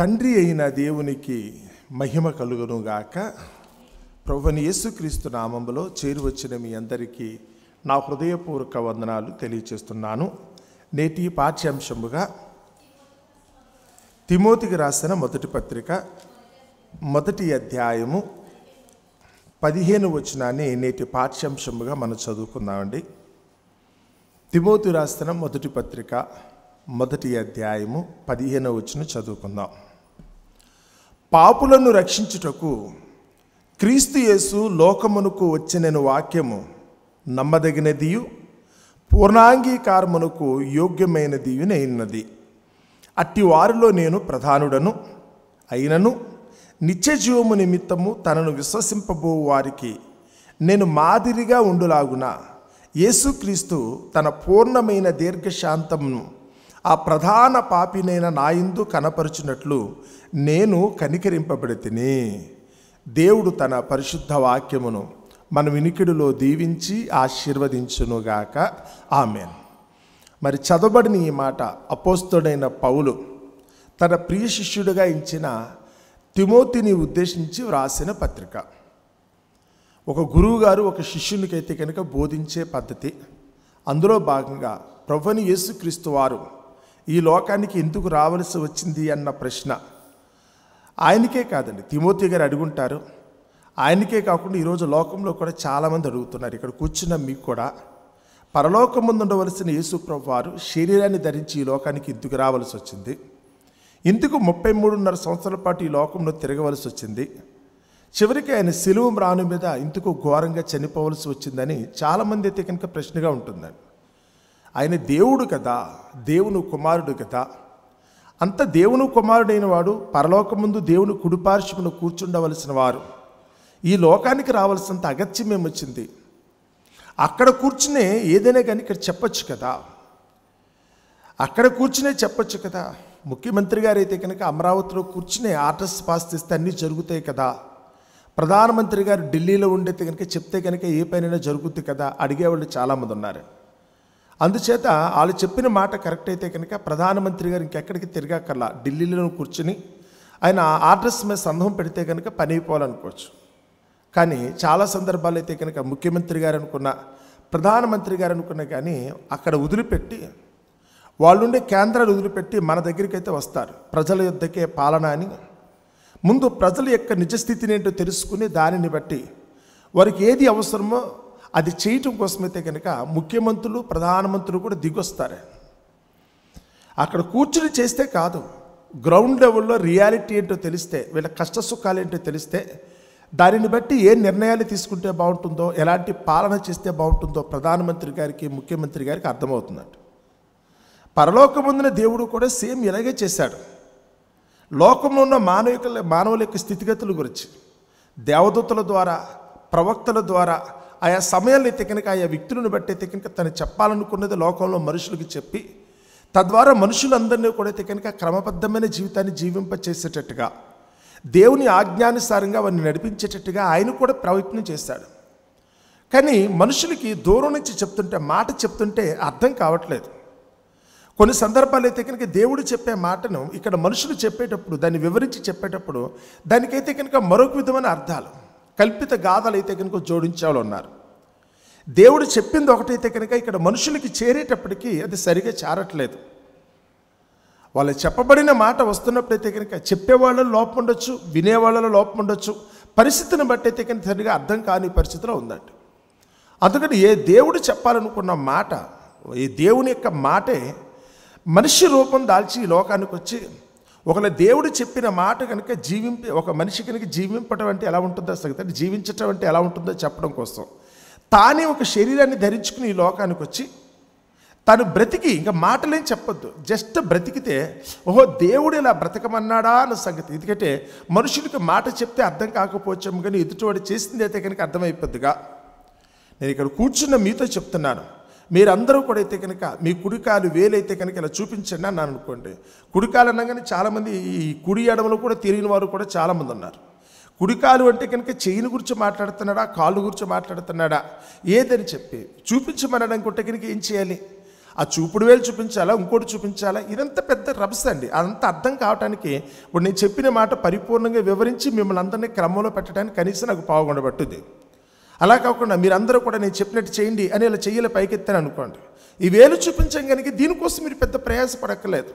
తండ్రి అయిన దేవునికి మహిమ కలుగును గాక. ప్రభువైన యేసుక్రీస్తు నామములో చేరువచ్చిన మీ అందరికీ నా హృదయపూర్వక వందనాలు తెలియచేస్తున్నాను. నేటి పాఠ్యాంశముగా తిమోతికి రాసిన మొదటి పత్రిక 1వ అధ్యాయము 15వ వచనాన్ని నేటి పాఠ్యాంశముగా మనం చదువుకుందామండి. తిమోతి రాసిన మొదటి పత్రిక 1వ అధ్యాయము 15వ వచనం చదువుకుందాం. పాపులను రక్షించుటకు క్రీస్తు యేసు లోకమునకు వచ్చిన వాక్యము నమ్మదగినదియు పూర్ణాంగీకారమునకు యోగ్యమైనదియునైనది. అట్టి వారిలో నేను ప్రధానుడను అయినను నిత్య జీవము నిమిత్తము తనను విశ్వసింపబో వారికి నేను మాదిరిగా ఉండులాగున యేసుక్రీస్తు తన పూర్ణమైన దీర్ఘశాంతమును ఆ ప్రధాన పాపినైన నాయందు కనపరుచున్నట్లు నేను కనికరింపబడితిని. దేవుడు తన పరిశుద్ధ వాక్యమును మన వినికిడిలో దీవించి ఆశీర్వదించునుగాక. ఆమేన్. మరి చదవబడిన ఈ మాట అపోస్తలుడైన పౌలు తన ప్రియ శిష్యుడిగా ఇచ్చిన తిమోతిని ఉద్దేశించి వ్రాసిన పత్రిక. ఒక గురువు గారు ఒక శిష్యునికైతే కనుక బోధించే పద్ధతి. అందులో భాగంగా ప్రభువైన యేసుక్రీస్తు వారు ఈ లోకానికి ఎందుకు రావలసి వచ్చింది అన్న ప్రశ్న ఆయనకే కాదండి, తిమోతి గారు అడుగుంటారు. ఆయనకే కాకుండా ఈరోజు లోకంలో కూడా చాలామంది అడుగుతున్నారు. ఇక్కడ కూర్చున్న మీకు కూడా పరలోకం ముందు ఉండవలసిన యేసు ప్రభు వారు శరీరాన్ని ధరించి ఈ లోకానికి ఎందుకు రావలసి వచ్చింది, ఎందుకు 33.5 సంవత్సరాల పాటు ఈ లోకంలో తిరగవలసి వచ్చింది, చివరికి ఆయన సిలువ మ్రాను మీద ఇందుకు ఘోరంగా చనిపోవలసి వచ్చిందని చాలామంది అయితే కనుక ప్రశ్నగా ఉంటుందండి. ఆయన దేవుడు కదా, దేవుని కుమారుడు కదా, అంత దేవుని కుమారుడైన వాడు పరలోకం ముందు దేవుని కుడిపార్శ్వమున కూర్చుండవలసిన వారు ఈ లోకానికి రావాల్సినంత అగత్యం ఏమొచ్చింది? అక్కడ కూర్చునే ఏదైనా కానీ ఇక్కడ చెప్పచ్చు కదా, అక్కడ కూర్చునే చెప్పచ్చు కదా. ముఖ్యమంత్రి గారు అయితే కనుక అమరావతిలో కూర్చునే ఆర్డర్స్ పాస్ చేస్తే అన్నీ జరుగుతాయి కదా. ప్రధానమంత్రి గారు ఢిల్లీలో ఉండేది కనుక చెప్తే కనుక ఏ పైనైనా జరుగుద్ది కదా అడిగేవాళ్ళు చాలామంది ఉన్నారు. అందుచేత వాళ్ళు చెప్పిన మాట కరెక్ట్ అయితే కనుక ప్రధానమంత్రి గారు ఇంకెక్కడికి తిరగక్కర్లా, ఢిల్లీలో కూర్చుని ఆయన ఆర్డర్స్ మీద సందేహం పెడితే కనుక పని అయిపోవాలనుకోవచ్చు. కానీ చాలా సందర్భాలు అయితే కనుక ముఖ్యమంత్రి గారు అనుకున్న, ప్రధానమంత్రి గారు అనుకున్న కానీ అక్కడ వదిలిపెట్టి వాళ్ళుండే కేంద్రాలు వదిలిపెట్టి మన దగ్గరికి అయితే వస్తారు. ప్రజల యొద్దకే పాలన అని ముందు ప్రజల యొక్క నిజస్థితిని ఏంటో తెలుసుకుని దానిని బట్టి వారికి ఏది అవసరమో అది చేయటం కోసమైతే కనుక ముఖ్యమంత్రులు ప్రధానమంత్రులు కూడా దిగొస్తారు. అక్కడ కూర్చుని చేస్తే కాదు, గ్రౌండ్ లెవెల్లో రియాలిటీ ఏంటో తెలిస్తే, వీళ్ళ కష్ట సుఖాలు ఏంటో తెలిస్తే దానిని బట్టి ఏ నిర్ణయాలు తీసుకుంటే బాగుంటుందో, ఎలాంటి పాలన చేస్తే బాగుంటుందో ప్రధానమంత్రి గారికి ముఖ్యమంత్రి గారికి అర్థమవుతుందంట. పరలోకముందున దేవుడు కూడా సేమ్ ఇలాగే చేశాడు. లోకంలో ఉన్న మానవుల యొక్క స్థితిగతుల గురించి దేవదూతల ద్వారా ప్రవక్తల ద్వారా ఆయా సమయాల్లో అయితే కనుక ఆయా వ్యక్తులను బట్టి అయితే కనుక తను చెప్పాలనుకున్నది లోకంలో మనుషులకి చెప్పి తద్వారా మనుషులందరినీ కూడా అయితే కనుక క్రమబద్ధమైన జీవితాన్ని జీవింపచేసేటట్టుగా దేవుని ఆజ్ఞానుసారంగా వారిని నడిపించేటట్టుగా ఆయన కూడా ప్రయత్నం చేశాడు. కానీ మనుషులకి దూరం నుంచి చెప్తుంటే, మాట చెప్తుంటే అర్థం కావట్లేదు. కొన్ని సందర్భాలు అయితే కనుక దేవుడు చెప్పే మాటను ఇక్కడ మనుషులు చెప్పేటప్పుడు, దాన్ని వివరించి చెప్పేటప్పుడు దానికైతే కనుక మరొక విధమైన అర్థాలు, కల్పిత గాథలు అయితే కనుక జోడించే వాళ్ళు ఉన్నారు. దేవుడు చెప్పింది ఒకటైతే కనుక ఇక్కడ మనుషులకి చేరేటప్పటికీ అది సరిగా చేరట్లేదు. వాళ్ళు చెప్పబడిన మాట వస్తున్నప్పుడైతే కనుక చెప్పేవాళ్ళలో లోపం ఉండొచ్చు, వినేవాళ్ళలో లోపం ఉండొచ్చు, పరిస్థితిని బట్టి అయితే కనుక సరిగా అర్థం కాని పరిస్థితిలో ఉందండి. అందుకని ఏ దేవుడు చెప్పాలనుకున్న మాట, ఈ దేవుని యొక్క మాటే మనిషి రూపం దాల్చి ఈ లోకానికి వచ్చి ఒకవేళ దేవుడు చెప్పిన మాట కనుక ఒక మనిషి కనుక జీవింపటం అంటే ఎలా ఉంటుందో సంగతి, జీవించటం అంటే ఎలా ఉంటుందో చెప్పడం కోసం తానే ఒక శరీరాన్ని ధరించుకుని ఈ లోకానికి వచ్చి తను బ్రతికి, ఇంకా మాటలేం చెప్పొద్దు, జస్ట్ బ్రతికితే ఓహో దేవుడు ఇలా బ్రతకమన్నాడా అన్న సంగతి. ఎందుకంటే మనుషులకి మాట చెప్తే అర్థం కాకపోవచ్చాము, కానీ ఎదుటివాడు చేసింది అయితే కనుక అర్థమైపోద్దిగా. నేను ఇక్కడ కూర్చున్న మీతో చెప్తున్నాను, మీరందరూ కూడా అయితే కనుక మీ కుడికాలు వేలైతే కనుక ఇలా చూపించండి అన్నాను అనుకోండి. కుడికాలు అనగానే చాలామంది ఈ కుడి ఎడమలో కూడా తెలియని వారు కూడా చాలామంది ఉన్నారు. కుడికాలు అంటే కనుక చెయ్యిని గురించి మాట్లాడుతున్నాడా, కాళ్ళు గురించి మాట్లాడుతున్నాడా ఏదని చెప్పి చూపించమనడం అనుకుంటే కనుక ఏం చేయాలి? ఆ చూపుడు వేలు చూపించాలా, ఇంకోటి చూపించాలా, ఇదంతా పెద్ద రభస అండి. అదంతా అర్థం కావడానికి ఇప్పుడు నేను చెప్పిన మాట పరిపూర్ణంగా వివరించి మిమ్మల్ని అందరినీ క్రమంలో పెట్టడానికి కనీసం నాకు పావుగొండ పట్టుద్ది. అలా కాకుండా మీరందరూ కూడా నేను చెప్పినట్టు చేయండి అని ఇలా చెయ్యలే పైకెత్తాను అనుకోండి, ఈ వేలు చూపించం కనుక దీనికోసం మీరు పెద్ద ప్రయాసపడక్కర్లేదు.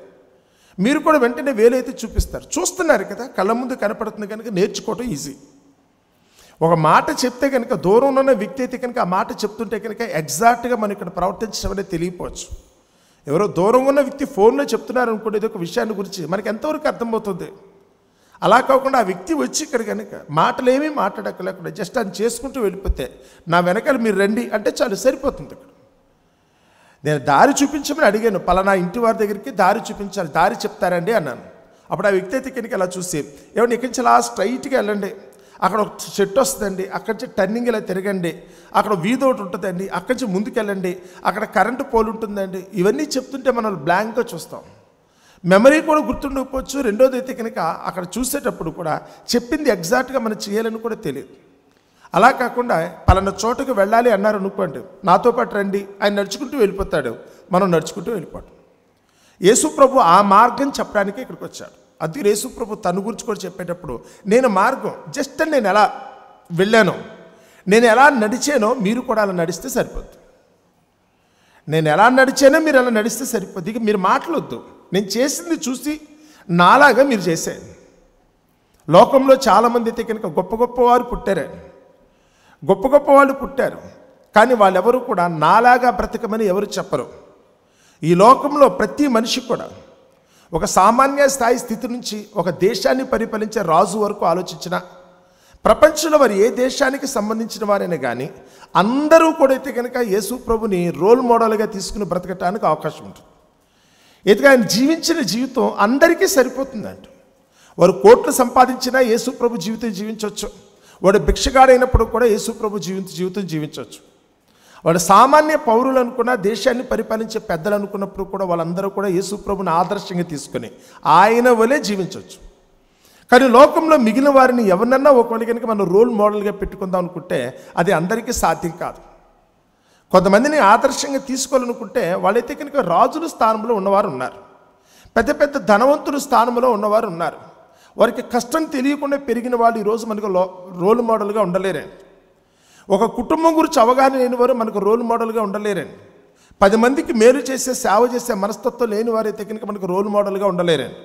మీరు కూడా వెంటనే వేలు అయితే చూపిస్తారు. చూస్తున్నారు కదా, కళ్ళ ముందు కనపడుతుంది కనుక నేర్చుకోవటం ఈజీ. ఒక మాట చెప్తే కనుక దూరంలో ఉన్న వ్యక్తి అయితే కనుక ఆ మాట చెప్తుంటే కనుక ఎగ్జాక్ట్గా మనం ఇక్కడ ప్రవర్తించడం అనేది తెలియపోవచ్చు. ఎవరో దూరంగా ఉన్న వ్యక్తి ఫోన్లో చెప్తున్నారు అనుకోండి ఏదో ఒక విషయాన్ని గురించి, మనకి ఎంతవరకు అర్థమవుతుంది. అలా కాకుండా ఆ వ్యక్తి వచ్చి ఇక్కడ కనుక మాటలేమీ మాట్లాడక్కలేకుండా జస్ట్ అది చేసుకుంటూ వెళ్ళిపోతే, నా వెనకాల మీరు రండి అంటే చాలు, సరిపోతుంది. ఇక్కడ నేను దారి చూపించమని అడిగాను, పలానా ఇంటి వారి దగ్గరికి దారి చూపించాలి, దారి చెప్తారండి అన్నాను. అప్పుడు ఆ వ్యక్తి అయితే కనుక ఇలా చూసి, ఏమన్నా ఇక్కడి నుంచి అలా స్ట్రైట్గా వెళ్ళండి, అక్కడ ఒక చెట్టు వస్తుందండి, అక్కడి నుంచి టర్నింగ్ ఇలా తిరగండి, అక్కడ వీధి ఒకటి ఉంటుందండి, అక్కడి నుంచి ముందుకెళ్ళండి, అక్కడ కరెంటు పోల్ ఉంటుందండి. ఇవన్నీ చెప్తుంటే మనం బ్లాంక్గా చూస్తాం, మెమరీ కూడా గుర్తుండకపోవచ్చు. రెండోది అయితే కనుక అక్కడ చూసేటప్పుడు కూడా చెప్పింది ఎగ్జాక్ట్గా మనం చేయాలని కూడా తెలియదు. అలా కాకుండా పలానా చోటుకు వెళ్ళాలి అన్నారు అనుకోండి, నాతో పాటు రండి, ఆయన నడుచుకుంటూ వెళ్ళిపోతాడు, మనం నడుచుకుంటూ వెళ్ళిపోతాం. యేసు ప్రభు ఆ మార్గం చెప్పడానికి ఇక్కడికి వచ్చాడు. అది యేసు ప్రభు తన గురించి కూడా చెప్పేటప్పుడు, నేను మార్గం జస్ట్ నేను ఎలా వెళ్ళానో, నేను ఎలా నడిచానో మీరు కూడా అలా నడిస్తే సరిపోద్ది. నేను ఎలా నడిచానో మీరు అలా నడిస్తే సరిపోద్ది. ఇక మీరు మాట్లాడొద్దు, నేను చేసింది చూసి నాలాగా మీరు చేసేయండి. లోకంలో చాలామంది అయితే కనుక గొప్ప గొప్పవారు పుట్టారండి, గొప్ప గొప్ప వాళ్ళు పుట్టారు, కానీ వాళ్ళెవరూ కూడా నాలాగా బ్రతకమని ఎవరు చెప్పరు. ఈ లోకంలో ప్రతి మనిషి కూడా ఒక సామాన్య స్థాయి స్థితి నుంచి ఒక దేశాన్ని పరిపాలించే రాజు వరకు ఆలోచించిన, ప్రపంచంలో వారు ఏ దేశానికి సంబంధించిన వారైనా కానీ అందరూ కూడా అయితే కనుక యేసు ప్రభుని రోల్ మోడల్గా తీసుకుని బ్రతకటానికి అవకాశం ఉంటుంది. ఎందుకంటే ఆయన జీవించిన జీవితం అందరికీ సరిపోతుందంట. వారు కోట్లు సంపాదించినా యేసు ప్రభు జీవితం జీవించవచ్చు, వాడు భిక్షగాడైనప్పుడు కూడా యేసు ప్రభు జీవితం జీవించవచ్చు, వాడు సామాన్య పౌరులు అనుకున్న, దేశాన్ని పరిపాలించే పెద్దలు అనుకున్నప్పుడు కూడా వాళ్ళందరూ కూడా యేసు ప్రభుని ఆదర్శంగా తీసుకుని ఆయన వలె జీవించవచ్చు. కానీ లోకంలో మిగిలిన వారిని ఎవరినన్నా ఒకవేళ కనుక మనం రోల్ మోడల్గా పెట్టుకుందాం అనుకుంటే అది అందరికీ సాధ్యం కాదు. కొంతమందిని ఆదర్శంగా తీసుకోవాలనుకుంటే వాళ్ళైతే కనుక రాజుల స్థానంలో ఉన్నవారు ఉన్నారు, పెద్ద పెద్ద ధనవంతుల స్థానంలో ఉన్నవారు ఉన్నారు. వారికి కష్టం తెలియకుండా పెరిగిన వాళ్ళు ఈరోజు మనకు రోల్ మోడల్గా ఉండలేరండి. ఒక కుటుంబం గురించి అవగాహన లేని వారు మనకు రోల్ మోడల్గా ఉండలేరండి. 10 మందికి మేలు చేసే సేవ చేసే మనస్తత్వం లేని వారైతే కనుక మనకు రోల్ మోడల్గా ఉండలేరండి.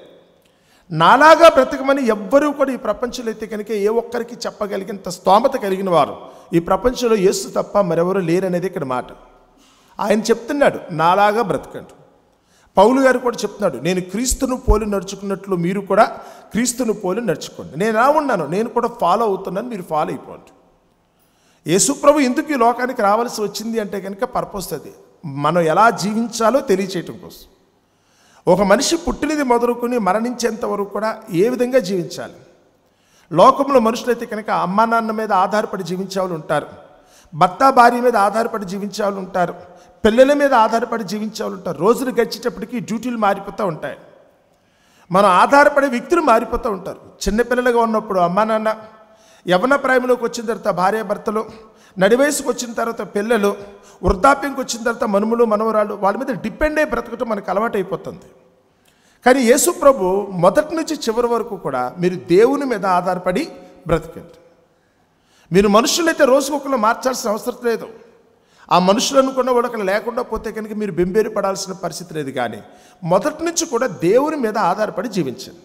నాలాగా బ్రతకమని ఎవ్వరూ కూడా ఈ ప్రపంచంలో అయితే కనుక ఏ ఒక్కరికి చెప్పగలిగినంత స్తోమత కలిగిన వారు ఈ ప్రపంచంలో యేసు తప్ప మరెవరూ లేరనేది ఇక్కడ మాట. ఆయన చెప్తున్నాడు, నాలాగా బ్రతకండి. పౌలు గారు కూడా చెప్తున్నాడు, నేను క్రీస్తును పోలి నడుచుకున్నట్లు మీరు కూడా క్రీస్తును పోలి నడుచుకోండి. నేను ఎలా ఉన్నాను నేను కూడా ఫాలో అవుతున్నాను, మీరు ఫాలో అయిపోండి. యేసుప్రభు ఎందుకు ఈ లోకానికి రావాల్సి వచ్చింది అంటే కనుక పర్పస్ అది, మనం ఎలా జీవించాలో తెలియచేయటం కోసం. ఒక మనిషి పుట్టినది మొదలుకొని మరణించేంత వరకు కూడా ఏ విధంగా జీవించాలి. లోకంలో మనుషులైతే కనుక అమ్మా నాన్న మీద ఆధారపడి జీవించే వాళ్ళు ఉంటారు, భర్త భార్య మీద ఆధారపడి జీవించే వాళ్ళు ఉంటారు, పిల్లల మీద ఆధారపడి జీవించే వాళ్ళు ఉంటారు. రోజులు గడిచేటప్పటికి డ్యూటీలు మారిపోతూ ఉంటాయి, మనం ఆధారపడే వ్యక్తులు మారిపోతూ ఉంటారు. చిన్నపిల్లలుగా ఉన్నప్పుడు అమ్మా నాన్న, యవ్వన ప్రాయంలోకి వచ్చిన తర్వాత భార్యాభర్తలు, నడివయసుకు వచ్చిన తర్వాత పిల్లలు, వృద్ధాప్యంకి వచ్చిన తర్వాత మనుమలు మనవరాలు, వాళ్ళ మీద డిపెండ్ అయి బ్రతకటం మనకు అలవాటు అయిపోతుంది. కానీ యేసు ప్రభు మొదటి నుంచి చివరి వరకు కూడా మీరు దేవుని మీద ఆధారపడి బ్రతకండి. మీరు మనుషులైతే రోజుకొకరు మార్చాల్సిన అవసరం లేదు. ఆ మనుషులు అనుకున్న వాడు అక్కడ లేకుండా పోతే కనుక మీరు బెంబేరు పడాల్సిన పరిస్థితి లేదు. కానీ మొదటి నుంచి కూడా దేవుని మీద ఆధారపడి జీవించండి.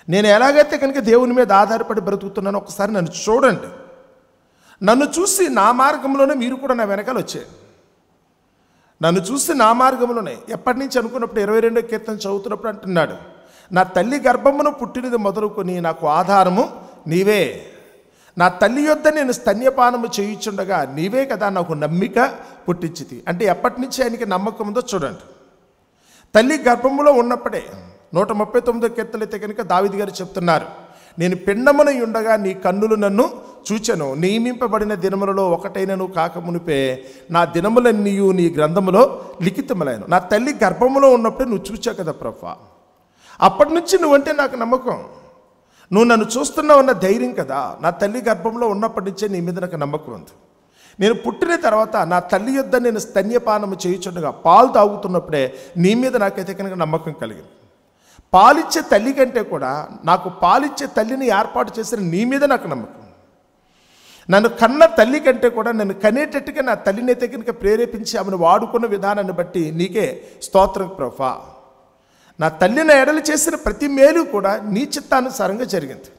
నేను ఎలాగైతే కనుక దేవుని మీద ఆధారపడి బ్రతుకుతున్నానో ఒకసారి నన్ను చూడండి, నన్ను చూసి నా మార్గంలోనే మీరు కూడా నా వెనకాల వచ్చేయండి. నన్ను చూసి నా మార్గంలోనే ఎప్పటి నుంచి అనుకున్నప్పుడు 22వ కీర్తన చదువుతున్నప్పుడు అంటున్నాడు, నా తల్లి గర్భమును పుట్టినది మొదలుకొని నాకు ఆధారము నీవే, నా తల్లి యొద్ద నేను స్తన్యపానము చేయుచుండగా నీవే కదా నాకు నమ్మిక పుట్టించితి. అంటే ఎప్పటి నుంచి ఆయనకి నమ్మకం ఉందో చూడండి. తల్లి గర్భములో ఉన్నప్పుడే 139వ కీర్తన అయితే కనుక దావీదు గారు చెప్తున్నారు, నేను పిండమునై ఉండగా నీ కన్నులు నన్ను చూచెను, నియమింపబడిన దినములలో ఒకటైనను కాకమునిపే నా దినములన్నీయు నీ గ్రంథములో లిఖితములైన. నా తల్లి గర్భములో ఉన్నప్పుడే నువ్వు చూచావు కదా ప్రభా, అప్పటి నుంచి నువ్వంటే నాకు నమ్మకం, నువ్వు నన్ను చూస్తున్నావు అన్న ధైర్యం కదా. నా తల్లి గర్భంలో ఉన్నప్పటి నుంచే నీ మీద నాకు నమ్మకం ఉంది. నేను పుట్టిన తర్వాత నా తల్లి యొద్ద నేను స్తన్యపానము చేయుచుండగా పాలు తాగుతున్నప్పుడే నీ మీద నాకైతే కనుక నమ్మకం కలిగింది. పాలిచ్చే తల్లి కంటే కూడా నాకు పాలిచ్చే తల్లిని ఏర్పాటు చేసిన నీ మీద నాకు నమ్మకం. నన్ను కన్న తల్లి కంటే కూడా నన్ను కనేటట్టుగా నా తల్లిని అయితే కనుక ప్రేరేపించి ఆమెను వాడుకున్న విధానాన్ని బట్టి నీకే స్తోత్రం ప్రభా. నా తల్లి నా ఎడలు చేసిన ప్రతి మేలు కూడా నీ చిత్తానుసారంగా జరిగింది.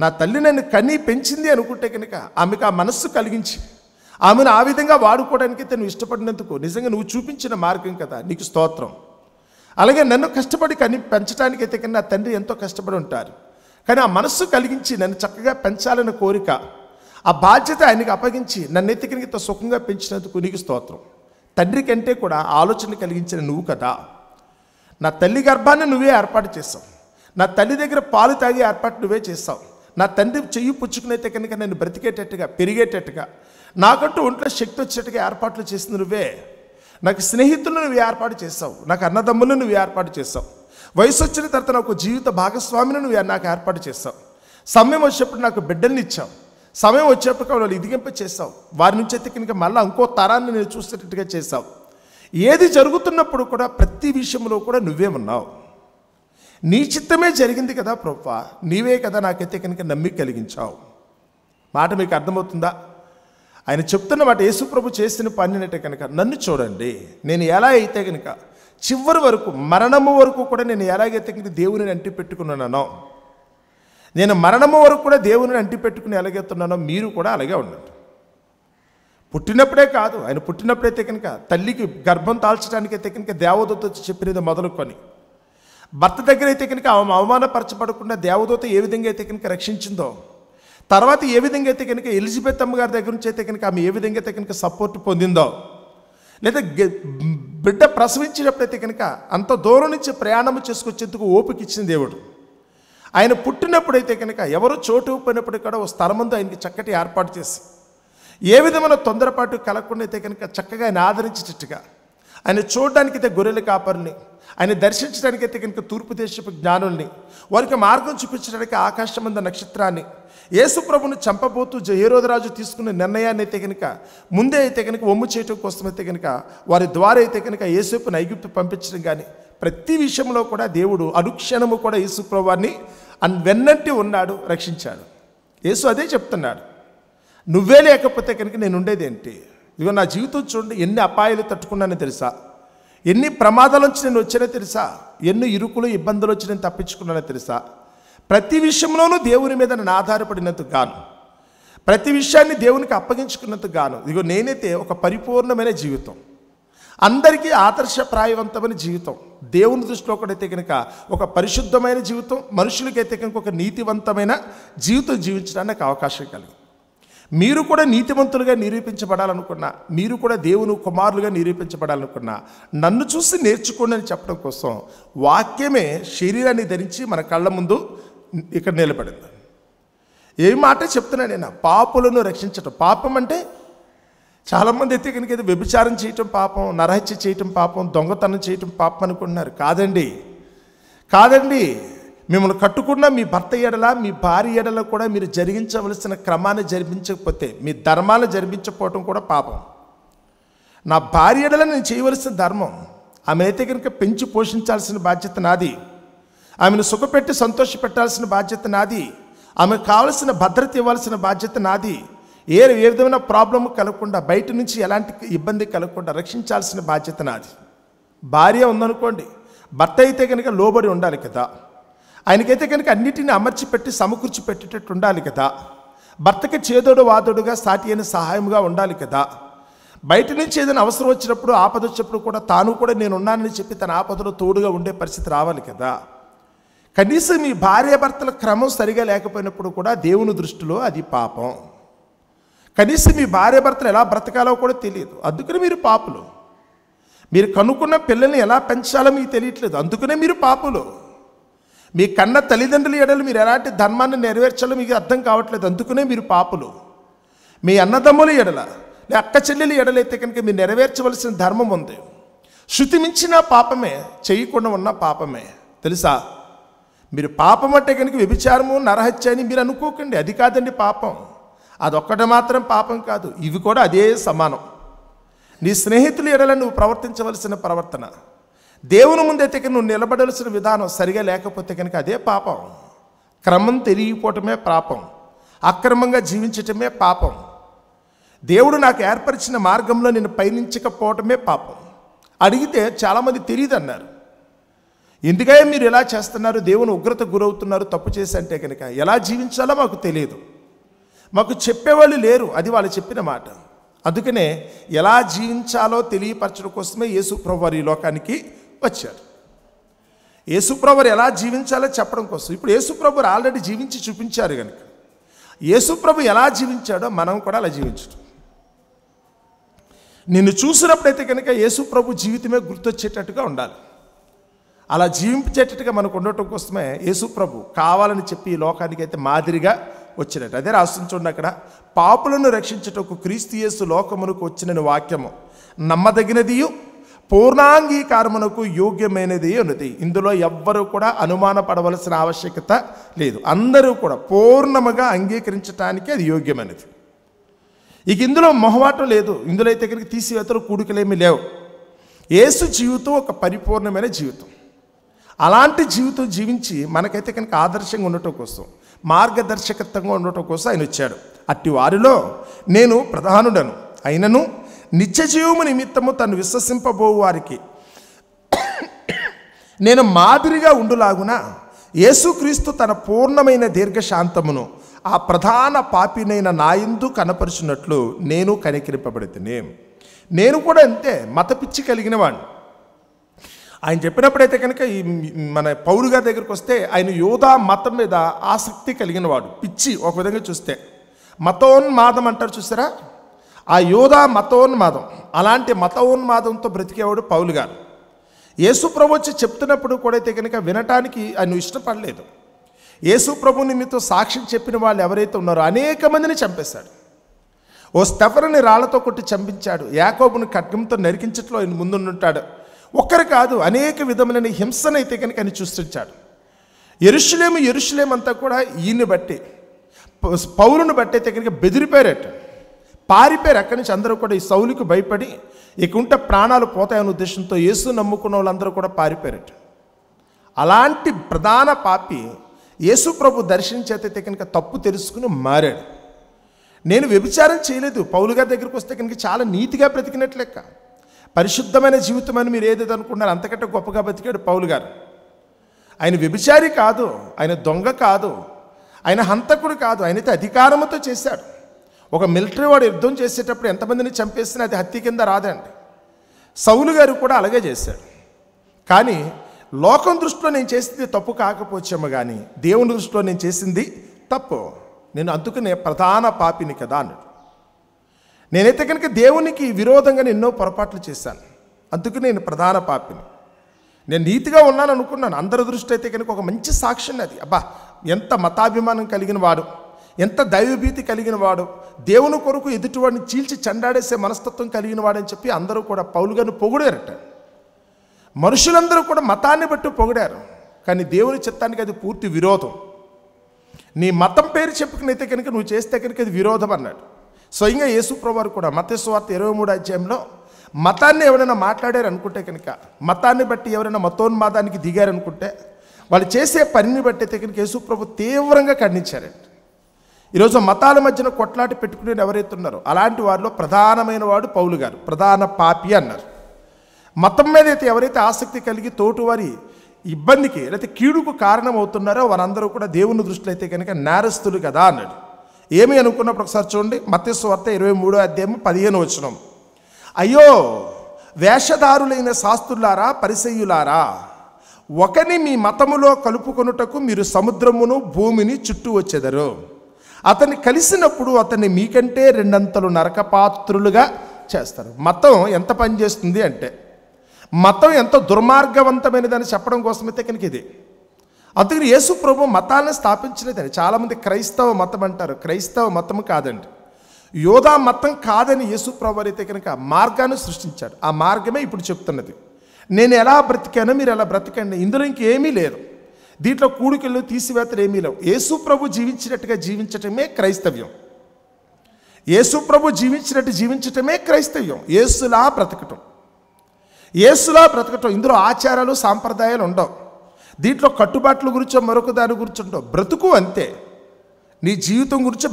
నా తల్లి నన్ను కని పెంచింది అనుకుంటే కనుక ఆమెకు ఆ మనస్సు కలిగించి ఆమెను ఆ విధంగా వాడుకోవడానికి నువ్వు ఇష్టపడినందుకు నిజంగా నువ్వు చూపించిన మార్గం కదా, నీకు స్తోత్రం. అలాగే నన్ను కష్టపడి కని పెంచడానికి అయితే కన్నా నా తండ్రి ఎంతో కష్టపడి ఉంటారు. కానీ ఆ మనస్సు కలిగించి నన్ను చక్కగా పెంచాలన్న కోరిక, ఆ బాధ్యత ఆయనకి అప్పగించి నన్ను ఎత్తికనికి ఇంత సుఖంగా పెంచినందుకు నీకు స్తోత్రం. తండ్రి కంటే కూడా ఆలోచన కలిగించిన నువ్వు కదా. నా తల్లి గర్భాన్ని నువ్వే ఏర్పాటు చేస్తావు. నా తల్లి దగ్గర పాలు తాగి ఏర్పాటు నువ్వే చేస్తావు. నా తండ్రి చెయ్యి పుచ్చుకునైతే కనుక నేను బ్రతికేటట్టుగా పెరిగేటట్టుగా నాకంటూ ఒంట్లో శక్తి వచ్చేట్టుగా ఏర్పాట్లు చేసింది నువ్వే. నాకు స్నేహితులను నువ్వు ఏర్పాటు చేస్తావు. నాకు అన్నదమ్ములను నువ్వు ఏర్పాటు చేస్తావు. వయసు వచ్చిన తర్వాత నాకు జీవిత భాగస్వామిని నువ్వు నాకు ఏర్పాటు చేస్తావు. సమయం వచ్చేప్పుడు నాకు బిడ్డల్ని ఇచ్చావు. సమయం వచ్చేప్పుడు వాళ్ళు ఇదిగింప చేస్తావు. వారి నుంచి అయితే కనుక మళ్ళీ ఇంకో తరాన్ని నేను చూసేటట్టుగా చేస్తావు. ఏది జరుగుతున్నప్పుడు కూడా ప్రతి విషయంలో కూడా నువ్వే ఉన్నావు. నీ చిత్తమే జరిగింది కదా ప్రభువా. నీవే కదా నాకైతే కనుక నమ్మిక కలిగించావు. మాట మీకు అర్థమవుతుందా? ఆయన చెప్తున్న మాట, యేసు ప్రభు చేసిన పనినట్టే కనుక నన్ను చూడండి. నేను ఎలా అయితే కనుక చివరి వరకు మరణము వరకు కూడా నేను ఎలాగైతే కనుక దేవుని అంటి పెట్టుకున్నానో, నేను మరణము వరకు కూడా దేవుని అంటి పెట్టుకుని ఎలాగెత్తున్నానో మీరు కూడా అలాగే ఉండండి. పుట్టినప్పుడే కాదు, ఆయన పుట్టినప్పుడైతే కనుక తల్లికి గర్భం దాల్చడానికి అయితే కనుక దేవదూత చెప్పినది మొదలుకొని భర్త దగ్గర అయితే కనుక అవమానపరచబడకుండా దేవదూత ఏ విధంగా అయితే కనుక రక్షించిందో, తర్వాత ఏ విధంగా అయితే కనుక ఎలిజబెత్ అమ్మగారి దగ్గర నుంచి అయితే కనుక ఆమె ఏ విధంగా అయితే కనుక సపోర్ట్ పొందిందో, లేదా బిడ్డ ప్రసవించినప్పుడైతే కనుక అంత దూరం నుంచి ప్రయాణం చేసుకొచ్చేందుకు ఓపిక ఇచ్చిన దేవుడు. ఆయన పుట్టినప్పుడైతే కనుక ఎవరు చోటు పోయినప్పుడు కూడా ఓ స్థలమందు ఆయనకి చక్కటి ఏర్పాటు చేసి ఏ విధమైన తొందరపాటు కలగకుండా అయితే కనుక చక్కగా ఆయన ఆదరించేటట్టుగా, ఆయన చూడడానికి అయితే గొర్రెల కాపరిని, ఆయన దర్శించడానికి అయితే కనుక తూర్పు దేశపు జ్ఞానుల్ని, వారికి మార్గం చూపించడానికి ఆకాశమంద నక్షత్రాన్ని, యేసు ప్రభుని చంపబోతూ హేరోదురాజు తీసుకున్న నిర్ణయాన్ని అయితే కనుక ముందే అయితే కనుక ఒమ్ము చేయటం కోసం అయితే కనుక వారి ద్వారా అయితే కనుక యేసుని ఐగుప్తు పంపించడం కానీ ప్రతి విషయంలో కూడా దేవుడు అనుక్షణము కూడా యేసు ప్రభువాన్ని వెన్నంటి ఉన్నాడు, రక్షించాడు. యేసు అదే చెప్తున్నాడు, నువ్వే లేకపోతే కనుక నేను ఉండేది ఏంటి? ఇదిగో నా జీవితం చూడండి, ఎన్ని అపాయాలు తట్టుకున్నానో తెలుసా, ఎన్ని ప్రమాదాల నుంచి నేను వచ్చానో తెలుసా, ఎన్ని ఇరుకులు ఇబ్బందులు వచ్చి నేను తప్పించుకున్నానో తెలుసా. ప్రతి విషయంలోనూ దేవుని మీద నేను ఆధారపడినందుకు గాను, ప్రతి విషయాన్ని దేవునికి అప్పగించుకున్నందుకు గాను ఇదిగో నేనైతే ఒక పరిపూర్ణమైన జీవితం, అందరికీ ఆదర్శప్రాయవంతమైన జీవితం, దేవుని దృష్టిలో ఒకటైతే కనుక ఒక పరిశుద్ధమైన జీవితం, మనుషులకైతే కనుక ఒక నీతివంతమైన జీవితం జీవించడానికి అవకాశం కలిగింది. మీరు కూడా నీతివంతులుగా నిరూపించబడాలనుకున్నా, మీరు కూడా దేవుని కుమారులుగా నిరూపించబడాలనుకున్నా నన్ను చూసి నేర్చుకోండి అని చెప్పడం కోసం వాక్యమే శరీరాన్ని ధరించి మన కళ్ళ ముందు ఇక్కడ నిలబడింది. ఏ మాట చెప్తున్నాను నేను, పాపులను రక్షించటం. పాపం అంటే చాలామంది అయితే కనుక ఏదో వ్యభిచారం చేయటం పాపం, నరహత్య చేయటం పాపం, దొంగతనం చేయటం పాపం అనుకుంటున్నారు. కాదండి, కాదండి. మిమ్మల్ని కట్టుకున్న మీ భర్త ఎడల, మీ భార్య ఎడల కూడా మీరు జరిగించవలసిన క్రమాన్ని జరిపించకపోతే, మీ ధర్మాన్ని జరిపించకపోవటం కూడా పాపం. నా భార్య ఎడల నేను చేయవలసిన ధర్మం, ఆమె అయితే కనుక పెంచి పోషించాల్సిన బాధ్యత నాది, ఆమెను సుఖపెట్టి సంతోషపెట్టాల్సిన బాధ్యత నాది, ఆమెకు కావలసిన భద్రత ఇవ్వాల్సిన బాధ్యత నాది, ఏ విధమైన ప్రాబ్లం కలగకుండా, బయట నుంచి ఎలాంటి ఇబ్బంది కలగకుండా రక్షించాల్సిన బాధ్యత నాది. భార్య ఉందనుకోండి, భర్త అయితే కనుక లోబడి ఉండాలి కదా, ఆయనకైతే కనుక అన్నిటిని అమర్చి పెట్టి సమకూర్చి పెట్టేటట్టు ఉండాలి కదా, భర్తకి చేదోడు వాదోడుగా సాటి అయిన సహాయంగా ఉండాలి కదా. బయట నుంచి ఏదైనా అవసరం వచ్చినప్పుడు, ఆపద వచ్చినప్పుడు కూడా తాను కూడా నేను ఉన్నానని చెప్పి తన ఆపదలో తోడుగా ఉండే పరిస్థితి రావాలి కదా. కనీసం మీ భార్యాభర్తల క్రమం సరిగా లేకపోయినప్పుడు కూడా దేవుని దృష్టిలో అది పాపం. కనీసం మీ భార్యాభర్తలు ఎలా బ్రతకాలో కూడా తెలియదు, అందుకనే మీరు పాపులు. మీరు కనుక్కున్న పిల్లల్ని ఎలా పెంచాలో మీకు తెలియట్లేదు, అందుకనే మీరు పాపులు. మీ కన్న తల్లిదండ్రుల ఎడలు మీరు ఎలాంటి ధర్మాన్ని నెరవేర్చాలో మీకు అర్థం కావట్లేదు, అందుకనే మీరు పాపులు. మీ అన్నదమ్ముల ఎడల, లే అక్క చెల్లెల ఎడలైతే కనుక మీరు నెరవేర్చవలసిన ధర్మం ఉంది. శృతి మించిన పాపమే, చేయకుండా ఉన్న పాపమే. తెలుసా, మీరు పాపం అంటే కనుక వ్యభిచారము, నరహత్య అని మీరు అనుకోకండి, అది కాదండి పాపం. అదొక్కటి మాత్రం పాపం కాదు, ఇవి కూడా అదే సమానం. నీ స్నేహితుల ఎడల నువ్వు ప్రవర్తించవలసిన ప్రవర్తన, దేవుని ముందైతే నువ్వు నిలబడాల్సిన విధానం సరిగా లేకపోతే కనుక అదే పాపం. క్రమం తెలియకపోవటమే పాపం, అక్రమంగా జీవించటమే పాపం. దేవుడు నాకు ఏర్పరిచిన మార్గంలో నేను పయనించకపోవటమే పాపం. అడిగితే చాలామంది తెలియదు అన్నారు. ఎందుకయ్యా మీరు ఎలా చేస్తున్నారు, దేవుని ఉగ్రత గురవుతున్నారు తప్పు చేసి అంటే కనుక ఎలా జీవించాలో మాకు తెలియదు, మాకు చెప్పేవాళ్ళు లేరు, అది వాళ్ళు చెప్పిన మాట. అందుకనే ఎలా జీవించాలో తెలియపరచడం కోసమే యేసుప్రభు వారు ఈ లోకానికి వచ్చారు. యేసుప్రభు వారు ఎలా జీవించాలో చెప్పడం కోసం. ఇప్పుడు యేసుప్రభు వారు ఆల్రెడీ జీవించి చూపించారు కనుక యేసుప్రభు ఎలా జీవించాడో మనం కూడా అలా జీవించడం. నిన్ను చూసినప్పుడైతే కనుక యేసుప్రభు జీవితమే గుర్తొచ్చేటట్టుగా ఉండాలి. అలా జీవించేటట్టుగా మనకు ఉండటం కోసమే యేసుప్రభు కావాలని చెప్పి ఈ లోకానికి అయితే మాదిరిగా వచ్చినట్టు. అదే రాస్తుంది చూడండి అక్కడ, పాపులను రక్షించుటకు క్రీస్తు యేసు లోకమునకు వచ్చిన వాక్యము నమ్మదగినదియు పూర్ణాంగీకారమునకు యోగ్యమైనది ఉన్నది. ఇందులో ఎవ్వరూ కూడా అనుమానపడవలసిన ఆవశ్యకత లేదు. అందరూ కూడా పూర్ణముగా అంగీకరించడానికి అది యోగ్యమైనది. ఇక ఇందులో మొహమాటం లేదు, ఇందులో అయితే కనుక తీసివేతలు కూడికలేమీ లేవు. యేసు జీవితం ఒక పరిపూర్ణమైన జీవితం. అలాంటి జీవితం జీవించి మనకైతే కనుక ఆదర్శంగా ఉండటం కోసం, మార్గదర్శకత్వంగా ఉండటం కోసం ఆయన వచ్చాడు. అట్టి వారిలో నేను ప్రధానుడను, అయినను నిత్య జీవము నిమిత్తము తను విశ్వసింపబో వారికి నేను మాదిరిగా ఉండులాగున యేసుక్రీస్తు తన పూర్ణమైన దీర్ఘశాంతమును ఆ ప్రధాన పాపినైన నాయందు కనపరుచున్నట్లు నేను కనికరింపబడితేనే. నేను కూడా అంతే, మత పిచ్చి కలిగిన వాడిని. ఆయన చెప్పినప్పుడైతే కనుక ఈ మన పౌలు గారి దగ్గరికి వస్తే ఆయన యోధా మతం మీద ఆసక్తి కలిగిన వాడు. పిచ్చి ఒక విధంగా చూస్తే, మతోన్మాదం అంటారు చూసారా, ఆ యోధా మతోన్మాదం, అలాంటి మతోన్మాదంతో బ్రతికేవాడు పౌలు గారు. యేసు ప్రభు వచ్చి చెప్తున్నప్పుడు కూడా అయితే కనుక వినటానికి ఆయన ఇష్టపడలేదు. యేసు ప్రభు నిమిత్తం సాక్ష్యం చెప్పిన వాళ్ళు ఎవరైతే ఉన్నారో అనేక మందిని చంపేశాడు. ఓ స్టెఫనుని రాళ్లతో కొట్టి చంపించాడు. యాకోబుని ఖడ్గంతో నరికించట్లో ఆయన ముందుంటాడు. ఒక్కరు కాదు, అనేక విధములైన హింసనైతే కనుక ఆయన సృష్టించాడు. యెరూషలేము అంతా కూడా ఈయన్ని బట్టి, పౌలుని బట్టి అయితే కనుక బెదిరిపోయారట, పారిపోయారు అక్కడి నుంచి. అందరూ కూడా ఈ సౌలుకు భయపడి ఇక ఉంటే ప్రాణాలు పోతాయనే ఉద్దేశంతో యేసు నమ్ముకున్న వాళ్ళందరూ కూడా పారిపోయారట. అలాంటి ప్రధాన పాపి యేసు ప్రభు దర్శించేతే కనుక తప్పు తెలుసుకుని మారాడు. నేను వ్యభిచారం చేయలేదు, పౌలు గారి దగ్గరికి వస్తే కనుక చాలా నీతిగా బ్రతికినట్లు లెక్క. పరిశుద్ధమైన జీవితం అని మీరు ఏదైతే అనుకున్నారు, అంతకంటే గొప్పగా బతికాడు పౌలు గారు. ఆయన వ్యభిచారి కాదు, ఆయన దొంగ కాదు, ఆయన హంతకుడు కాదు, ఆయనైతే అధికారంతో చేశాడు. ఒక మిలిటరీ వాడు యుద్ధం చేసేటప్పుడు ఎంతమందిని చంపేసినా అది హత్య కింద రాదండి. సౌలు గారు కూడా అలాగే చేశాడు. కానీ లోకం దృష్టిలో నేను చేసింది తప్పు కాకపోవచ్చేమో కానీ దేవుని దృష్టిలో నేను చేసింది తప్పు. నేను అందుకనే ప్రధాన పాపిని కదా అన్నాడు. నేనైతే కనుక దేవునికి విరోధంగా ఎన్నో పొరపాట్లు చేశాను, అందుకు నేను ప్రధాన పాపిని. నేను నీతిగా ఉన్నాను అనుకున్నాను. అందరి దృష్టి అయితే కనుక ఒక మంచి సాక్ష్యం అది. అబ్బా, ఎంత మతాభిమానం కలిగిన వాడు, ఎంత దైవభీతి కలిగిన వాడు, దేవుని కొరకు ఎదుటివాడిని చీల్చి చెండాడేసే మనస్తత్వం కలిగిన వాడని చెప్పి అందరూ కూడా పౌలు గారిని పొగిడారట. మనుషులందరూ కూడా మతాన్ని బట్టి పొగిడారు, కానీ దేవుని చిత్తానికి అది పూర్తి విరోధం. నీ మతం పేరు చెప్పుకునైతే కనుక నువ్వు చేస్తే కనుక అది విరోధం అన్నాడు. స్వయంగా యేసుప్రభు వారు కూడా మత్తయి సువార్త 23వ అధ్యాయంలో మతాన్ని ఎవరైనా మాట్లాడారు అనుకుంటే కనుక, మతాన్ని బట్టి ఎవరైనా మతోన్మాదానికి దిగారనుకుంటే వాళ్ళు చేసే పనిని బట్టి అయితే కనుక యేసుప్రభు తీవ్రంగా ఖండించారండి. ఈరోజు మతాల మధ్యన కొట్లాట పెట్టుకునే ఎవరైతే ఉన్నారో అలాంటి వారిలో ప్రధానమైన వాడు పౌలు గారు, ప్రధాన పాపి అన్నారు. మతం మీద అయితే ఎవరైతే ఆసక్తి కలిగి తోటివారి ఇబ్బందికి లేకపోతే కీడుకు కారణం అవుతున్నారో వారందరూ కూడా దేవుని దృష్టిలో అయితే కనుక నేరస్తులు కదా అన్నాడు. ఏమి అనుకున్నప్పుడు ఒకసారి చూడండి, మత్తయి సువార్త 23వ అధ్యాయం 15వ వచనం. అయ్యో వేషధారులైన శాస్త్రులారా, పరిసయ్యులారా, ఒకని మీ మతములో కలుపుకొనుటకు మీరు సముద్రమును భూమిని చుట్టూ వచ్చెదరు. అతన్ని కలిసినప్పుడు అతన్ని మీకంటే 2 అంతలు నరకపాత్రులుగా చేస్తారు. మతం ఎంత పనిచేస్తుంది అంటే, మతం ఎంత దుర్మార్గవంతమైనదని చెప్పడం కోసమైతే కనుక ఇది. అందుకని యేసు ప్రభు మతాన్ని స్థాపించలేదని. చాలామంది క్రైస్తవ మతం అంటారు, క్రైస్తవ మతం కాదండి, యోధా మతం కాదని యేసు ప్రభు అయితే కనుక మార్గాన్ని సృష్టించాడు. ఆ మార్గమే ఇప్పుడు చెప్తున్నది. నేను ఎలా బ్రతికానో మీరు ఎలా బ్రతకండి, ఇందులో ఇంకేమీ లేదు. దీంట్లో కూడికలు తీసివేతలు ఏమీ లేవు. యేసు ప్రభు జీవించినట్టుగా జీవించటమే క్రైస్తవ్యం. యేసు ప్రభు జీవించినట్టు జీవించటమే క్రైస్తవ్యం. యేసులా బ్రతకటం, యేసులా బ్రతకటం. ఇందులో ఆచారాలు సాంప్రదాయాలు ఉండవు. దీంట్లో కట్టుబాట్ల గురించో మరొక దాని గురించి ఉండవు. బ్రతుకు అంతే. నీ జీవితం గురించి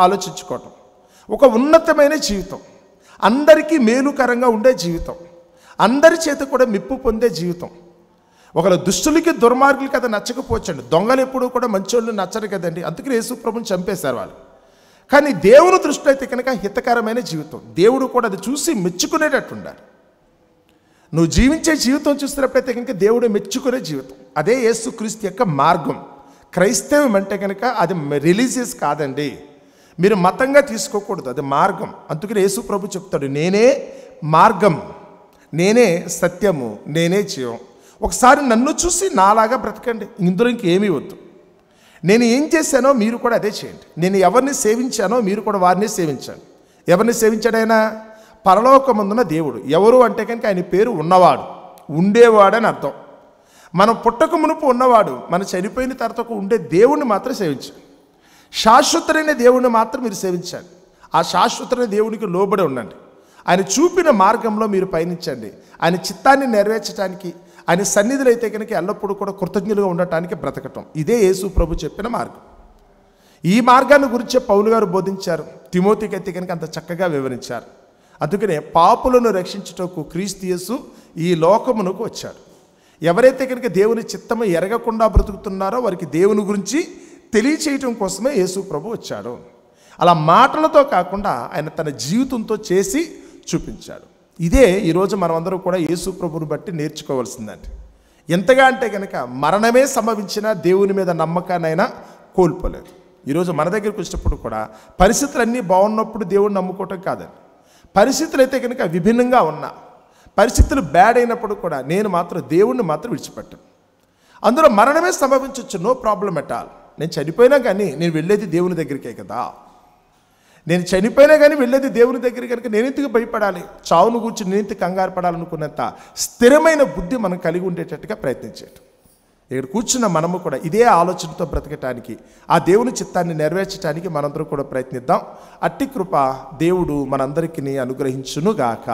ఆలోచించుకోవటం, ఒక ఉన్నతమైన జీవితం, అందరికీ మేలుకరంగా ఉండే జీవితం, అందరి చేత కూడా మెప్పు పొందే జీవితం. ఒకవేళ దుష్టులకి దుర్మార్గులకి అది నచ్చకపోవచ్చండి. దొంగలు ఎప్పుడూ కూడా మంచోళ్ళు నచ్చరు కదండి. అందుకని యేసు ప్రభుని చంపేశారు వాళ్ళు. కానీ దేవుని దృష్టిలో అయితే కనుక హితకరమైన జీవితం, దేవుడు కూడా అది చూసి మెచ్చుకునేటట్టు ఉండాలి. నువ్వు జీవించే జీవితం చూసినప్పుడైతే కనుక దేవుడు మెచ్చుకునే జీవితం, అదే యేసుక్రీస్తు యొక్క మార్గం. క్రైస్తవం అంటే కనుక అది రిలీజియస్ కాదండి, మీరు మతంగా తీసుకోకూడదు, అది మార్గం. అందుకని యేసు ప్రభు చెప్తాడు, నేనే మార్గం, నేనే సత్యము, నేనే జీవం. ఒకసారి నన్ను చూసి నాలాగా బ్రతకండి, ఇందులో ఇంకేమీ వద్దు. నేను ఏం చేశానో మీరు కూడా అదే చేయండి. నేను ఎవరిని సేవించానో మీరు కూడా వారిని సేవించండి. ఎవరిని సేవించాడైనా? పరలోకమందున దేవుడు. ఎవరు అంటే కనుక ఆయన పేరు ఉన్నవాడు, ఉండేవాడని అర్థం. మనం పుట్టక మునుపు ఉన్నవాడు, మనం చనిపోయిన తర్వాత ఉండే దేవుణ్ణి మాత్రం సేవించండి. శాశ్వతమైన దేవుణ్ణి మాత్రం మీరు సేవించండి. ఆ శాశ్వతమైన దేవునికి లోబడి ఉండండి. ఆయన చూపిన మార్గంలో మీరు పయనించండి. ఆయన చిత్తాన్ని నెరవేర్చడానికి, ఆయన సన్నిధిలో అయితే కనుక ఎల్లప్పుడూ కూడా కృతజ్ఞులుగా ఉండటానికి బ్రతకటం, ఇదే యేసు ప్రభు చెప్పిన మార్గం. ఈ మార్గాన్ని గురించే పౌలు గారు బోధించారు, తిమోతికి అయితే కనుక అంత చక్కగా వివరించారు. అందుకనే పాపులను రక్షించుటకు క్రీస్తు యేసు ఈ లోకమునకు వచ్చాడు. ఎవరైతే కనుక దేవుని చిత్తము ఎరగకుండా బ్రతుకుతున్నారో వారికి దేవుని గురించి తెలియచేయటం కోసమే యేసు ప్రభు వచ్చాడు. అలా మాటలతో కాకుండా ఆయన తన జీవితంతో చేసి చూపించాడు. ఇదే ఈరోజు మనమందరం కూడా యేసు ప్రభుని బట్టి నేర్చుకోవాల్సిందండి. ఎంతగా అంటే కనుక మరణమే సంభవించిన దేవుని మీద నమ్మకాన్నైనా కోల్పోలేదు. ఈరోజు మన దగ్గరికి వచ్చినప్పుడు కూడా పరిస్థితులన్నీ బాగున్నప్పుడు దేవుడిని నమ్ముకోవటం కాదండి. పరిస్థితులు అయితే కనుక విభిన్నంగా ఉన్నా, పరిస్థితులు బ్యాడ్ అయినప్పుడు కూడా నేను మాత్రం దేవుణ్ణి మాత్రం విడిచిపెట్టాను. అందులో మరణమే సంభవించవచ్చు, నో ప్రాబ్లం ఎట్ ఆల్. నేను చనిపోయినా కానీ నేను వెళ్ళేది దేవుని దగ్గరికే కదా. నేను చనిపోయినా కానీ వెళ్ళేది దేవుని దగ్గరికి కనుక నేను ఎందుకు భయపడాలి? చావును గురించి నేను ఎందుకు కంగారు పడాలనుకున్నంత స్థిరమైన బుద్ధి మనం కలిగి ఉండేటట్టుగా ప్రయత్నించేట. ఇక్కడ కూర్చున్న మనము కూడా ఇదే ఆలోచనతో బ్రతకటానికి, ఆ దేవుని చిత్తాన్ని నెరవేర్చడానికి మనందరం కూడా ప్రయత్నిద్దాం. అట్టి కృప దేవుడు మనందరికీ అనుగ్రహించునుగాక.